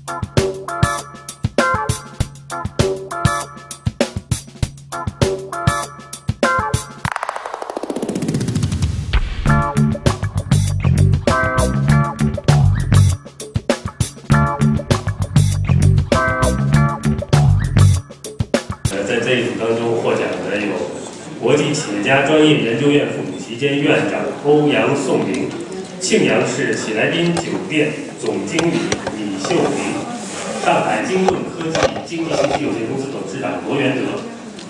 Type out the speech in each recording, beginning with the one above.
在这一组当中获奖的有国际企业家专业研究院副主席兼院长欧阳颂明，庆阳市喜来宾酒店总经理李秀明，上海精顿科技经济信息有限公司董事长罗元德，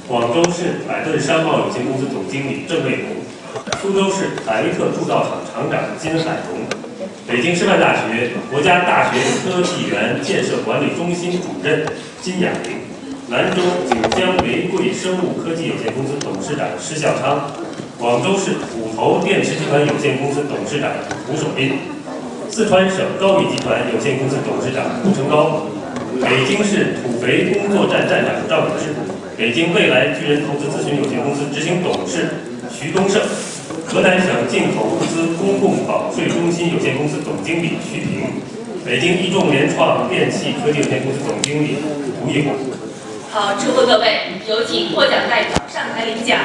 广州市百顿商贸有限公司总经理郑卫红，苏州市百威特铸造厂厂长金海荣，北京师范大学国家大学科技园建设管理中心主任金雅玲，兰州锦江玫瑰生物科技有限公司董事长施孝昌，广州市虎头电池集团有限公司董事长胡守斌，四川省高宇集团有限公司董事长胡成高，北京市土肥工作站站长赵永志，北京未来巨人投资咨询有限公司执行董事徐东胜，河南省进口物资公共保税中心有限公司总经理徐平，北京一众联创电气科技有限公司总经理吴义红。好，祝贺各位，有请获奖代表上台领奖。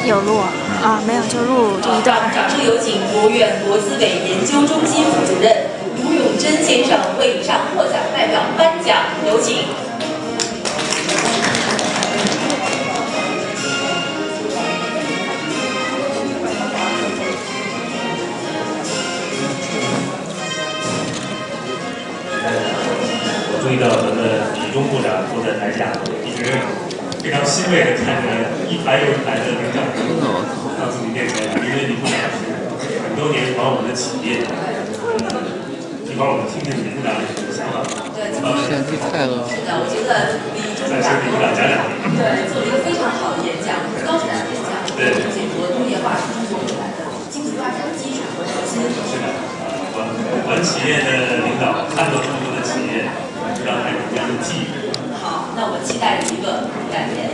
有录啊？没有，就录这一段。掌声有请国务院国资委研究中心副主任卢永贞先生为以上获奖代表颁奖，有请。注意到咱们李中部长坐在台下，一直非常欣慰地看着一排又一排的领奖人到自己面前，因为李部长是很多年帮我们的企业，一会儿我们听听李部长有什么想法。对，是的，我觉得李中部长讲两句。对，做了一个非常好的演讲，高质量的演讲，对，解读工业化是中国未来的经济发展基础和核心。是的，我们企业的领导看到这么多的企业。让还有这样的记忆。好，那我期待一个感言。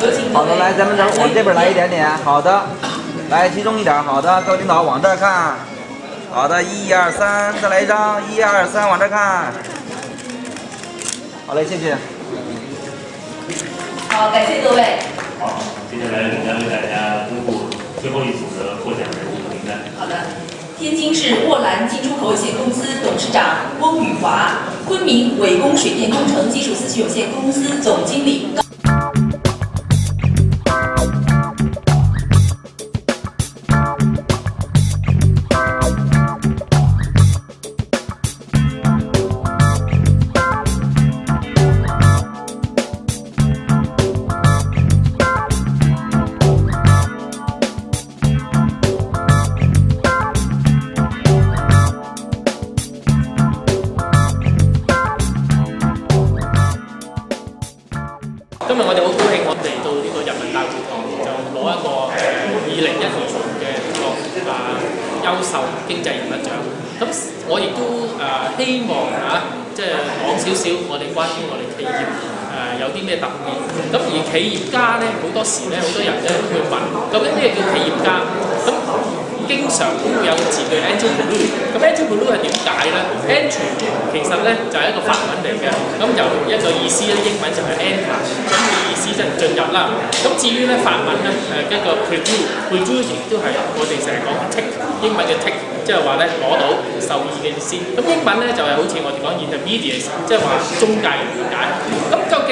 有请。好的，来，咱们往这边来一点点。好的，来集中一点。好的，各位领导往这儿看。好的，1、2、3，再来一张。1、2、3，往这儿看。好嘞，谢谢。好，感谢各位。好，接下来我将为大家公布最后一组的获奖人物名单。好的。天津市沃兰进出口有限公司董事长翁宇华，昆明伟工水电工程技术咨询有限公司总经理。今日我哋好高興，我嚟到呢個人民大會堂就攞一個2012嘅優秀經濟人物獎。咁我亦都希望即係講少少我哋關於我哋企業有啲咩特別。咁而企業家咧，好多時咧，好多人咧都會問，究竟咩叫企業家？咁經常都會有個字叫 entrepreneur。咁 entrepreneur 係點解咧 ？Entre 其實咧就係一個法文嚟嘅，咁有一個意思咧，英文就係 enter， 咁嘅意思即係進入啦。咁至於咧法文咧一個 preview 亦都係我哋成日講 take， 英文嘅 take， 即係話咧攞到受益嘅意思。咁英文咧就係好似我哋講 intermediate， 即係話中介人咁解。咁究竟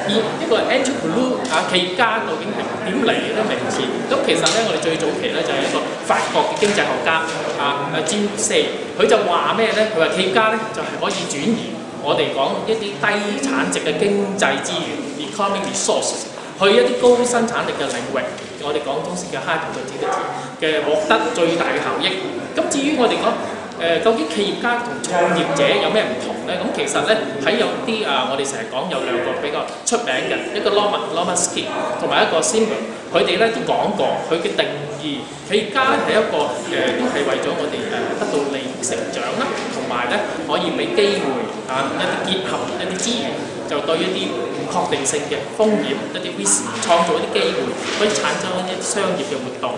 呢個 entrepreneur 企業家究竟係點嚟嘅咧名詞？咁其實咧我哋最早期咧就係一個法國嘅經濟學家詹四，佢就話咩咧？佢話企業家咧就係可以轉移我哋講一啲低產值嘅經濟資源 （economic resources） 去一啲高生產力嘅領域。我哋講中式嘅 high productivity 嘅獲得最大嘅效益。咁至於我哋講究竟企業家同創業者有咩唔同咧？咁其實咧喺有啲我哋成日講有兩個比較出名嘅，一個 Lomsky 同埋一個 Simber， 佢哋咧都講過佢嘅定義。企業家咧係一個都係為咗我哋得到利益成長啦，同埋咧可以俾機會一啲結合一啲資源就對一啲唔確定性嘅風險一啲 risk 創造一啲機會，可以產生一啲商業嘅活動。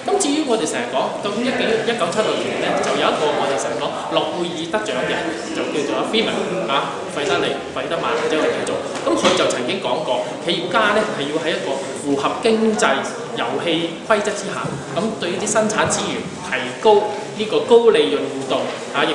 咁至於我哋成日講，究竟1976年咧，就有一個我哋成日講諾貝爾得獎嘅，就叫做阿 Freeman 費德曼或者我哋叫做，咁佢就曾經講過，企業家咧係要喺一個符合經濟遊戲規則之下，咁對於啲生產資源提高呢個高利潤互動亦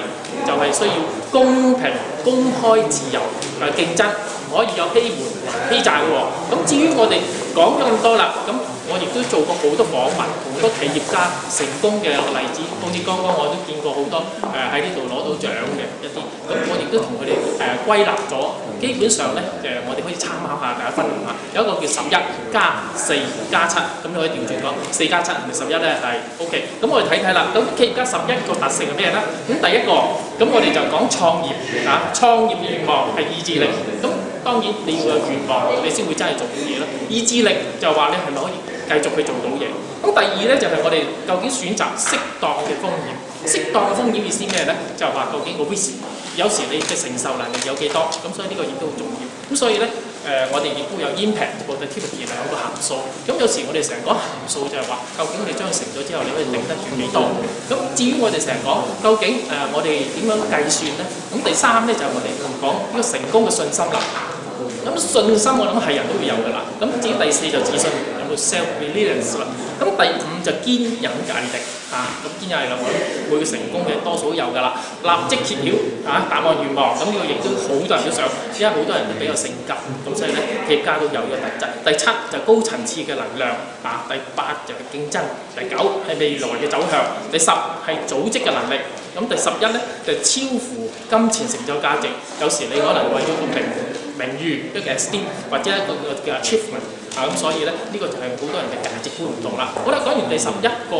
就係需要公平、公開、自由競爭，唔可以有欺瞞、欺詐嘅喎。咁至於我哋講咗咁多啦，咁我亦都做過好多訪問，好多企業家成功嘅例子，好似剛剛我都見過好多喺呢度攞到獎嘅一啲，咁我亦都同佢哋歸納咗，基本上咧我哋可以參考下，大家分享下。有一個叫11+4+7，咁你可以調轉講4+7同11咧係 OK。咁我哋睇睇啦，咁企業家11個特性係咩咧？咁第一個，咁我哋就講創業創業願望係意志力。咁當然你要有願望，你先會真係做到嘢啦。意志力就話你係咪可以繼續去做到嘢？咁第二咧就係我哋究竟選擇適當嘅風險。適當嘅風險意思咩咧？就係話究竟個 risk 有時你嘅承受能力有幾多？咁所以呢個亦都好重要。咁所以咧我哋亦都有 impact productivity 兩個函數。咁有時我哋成日講函數就係話，究竟我哋將佢乘咗之後，你可以頂得住幾多？咁至於我哋成日講，究竟我哋點樣計算咧？咁第三咧就係我哋講呢個成功嘅信心啦。咁信心我諗係人都會有㗎啦。咁至於第四就自信，有個 self-reliance 啦。咁第五就堅忍毅力咁堅忍毅力我諗每個成功嘅多數都有㗎啦。立即揭曉答案願望，咁呢個亦都好多人都想，因為好多人都比較性格，咁所以咧企業家都有呢個特質。第七就高層次嘅能量第八就係競爭，第九係未來嘅走向，第十係組織嘅能力。咁第11咧就超乎金錢成就價值，有時你可能為咗個名譽一個 esteem 或者一個叫 achievement 咁所以咧呢個就係好多人嘅價值觀唔同啦。好啦，講完第11個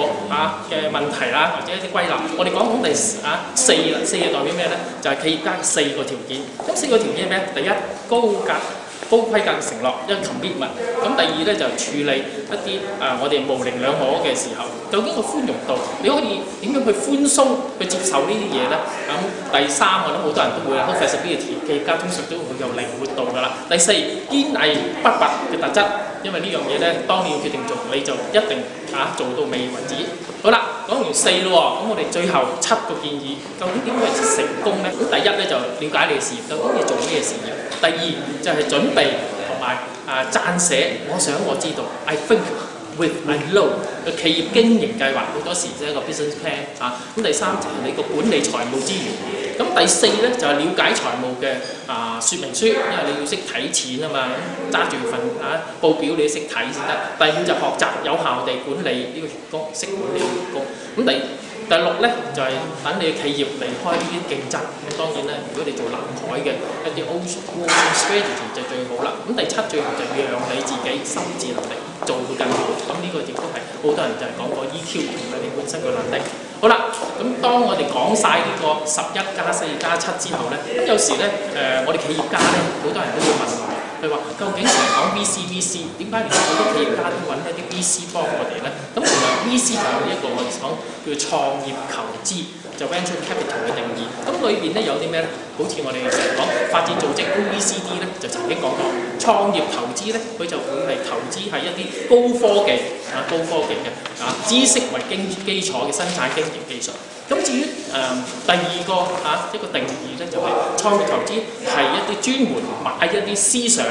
嘅問題啦，或者一啲歸納，我哋講第4啦，4係代表咩咧？就係企業家4個條件。咁4個條件係咩？第一，高規格嘅承諾，一個 commitment。咁第二咧就處理一啲我哋模棱兩可嘅時候，究竟個寬容度，你可以點樣去寬鬆去接受呢啲嘢咧？咁第三我諗好多人都會啦，好 flexibility，企業家通常都會有靈活度㗎啦。第四，堅毅不拔嘅特質，因為呢樣嘢咧，當你要決定做，你就一定做到尾為止。好啦，講完4咯喎，咁我哋最後7個建議，究竟點為之成功咧？咁第一咧就了解你嘅事業，究竟你做咩事業？第二就係準備同埋撰寫，我想我知道 ，I think with I know 嘅企業經營計劃，好多時即係一個 business plan 咁第三就係你個管理財務資源。咁第四咧就係了解財務嘅說明書，因為你要識睇錢啊嘛，揸住份報表你識睇先得。第五就學習有效地管理呢個員工，識管理員工。咁第六咧就係等你嘅企業離開呢啲競爭。咁當然咧，如果你做南海嘅一啲 ocean strategy 就最好啦。咁第7最後就讓你自己心智能力做到更好。咁呢個亦都係好多人就係講過 EQ 同埋你本身嘅能力。好啦，咁當我哋講晒呢個11+4+7之後咧，咁有時咧我哋企業家咧好多人都會問我，佢話究竟成日講 VC， 點解連好多企業家都揾一啲 VC 幫我哋咧？咁同埋 VC 就有一個我哋講叫創業投資，就 venture capital 嘅定義。咁裏邊咧有啲咩咧？好似我哋成日講發展組織 OECD 咧，就曾經講過創業投資咧，佢就會係投資係一啲高科技嘅知識為基礎嘅生產經營技術。咁至於第二個一個定義咧，就係創業投資係一啲專門買一啲思想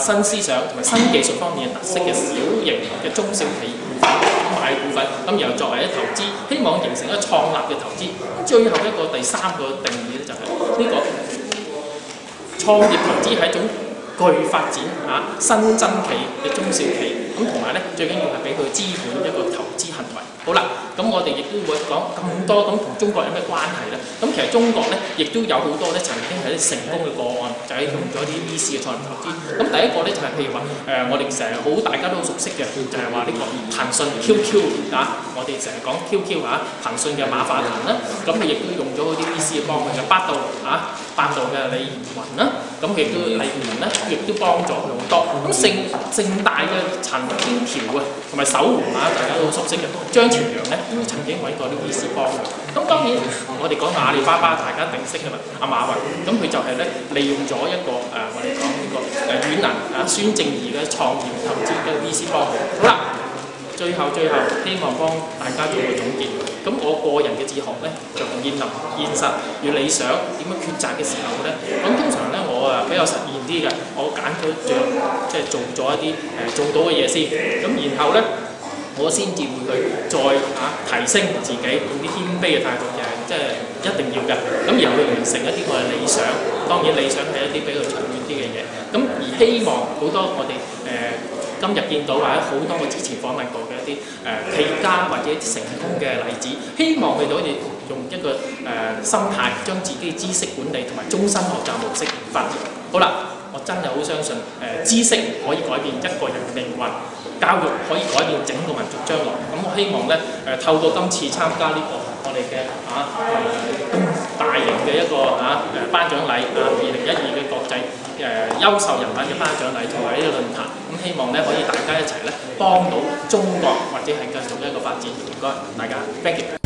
新思想同埋新技術方面嘅特色嘅小型嘅中小企業買股份，咁然後作為一投資，希望形成一個創立嘅投資。咁最後一個第三個定義咧，就係呢個創業投資係一種具發展新增企嘅中小企，咁同埋咧最緊要係俾佢資本一個投資行為。好啦，咁我哋亦都會講咁多，咁同中國有咩關係咧？咁其實中國咧亦都有好多咧曾經係啲成功嘅個案，就係用咗啲 VC 嘅創業投資。咁第一個咧就係譬如話我哋成日大家都好熟悉嘅，就係話呢個騰訊 QQ 我哋成日講 QQ 騰訊嘅馬化騰啦，咁佢亦都用咗嗰啲 VC 嘅幫佢嘅百度嘅李彥宏啦。咁佢亦都禮員咧，亦都幫咗好多。咁盛大嘅陳天橋啊，同埋守護啊，大家都好熟悉嘅張朝陽咧，都曾經揾過啲醫師幫嘅。咁當然我哋講阿里巴巴，大家定識嘅嘛，阿馬雲，咁佢就係咧利用咗一個我哋講呢個軟銀孫正義嘅創業投資嘅醫師幫佢。好啦。最後希望幫大家做個總結。咁我個人嘅哲學咧，就同面臨現實與理想點樣抉擇嘅時候咧，咁通常咧我比較實現啲嘅，我揀咗即係做咗一啲做到嘅嘢先，咁然後咧我先至會去再提升自己，用啲謙卑嘅態度即係一定要嘅。咁然後去完成一啲我嘅理想，當然理想係一啲比較長遠啲嘅嘢。咁而希望好多我哋今日見到或者好多我之前訪問過嘅一啲企業家或者一啲成功嘅例子，希望佢哋可以用一個心態，將自己嘅知識管理同埋終身學習模式發展。好啦，我真係好相信知識可以改變一個人嘅命運，教育可以改變整個民族將來。咁我希望咧透過今次參加呢個我哋嘅大型嘅一個頒獎禮2012嘅國際優秀人物嘅頒獎禮同埋呢個論壇，咁希望咧可以大家一齊咧幫到中國或者係繼續一個發展。唔該大家 ，thank you。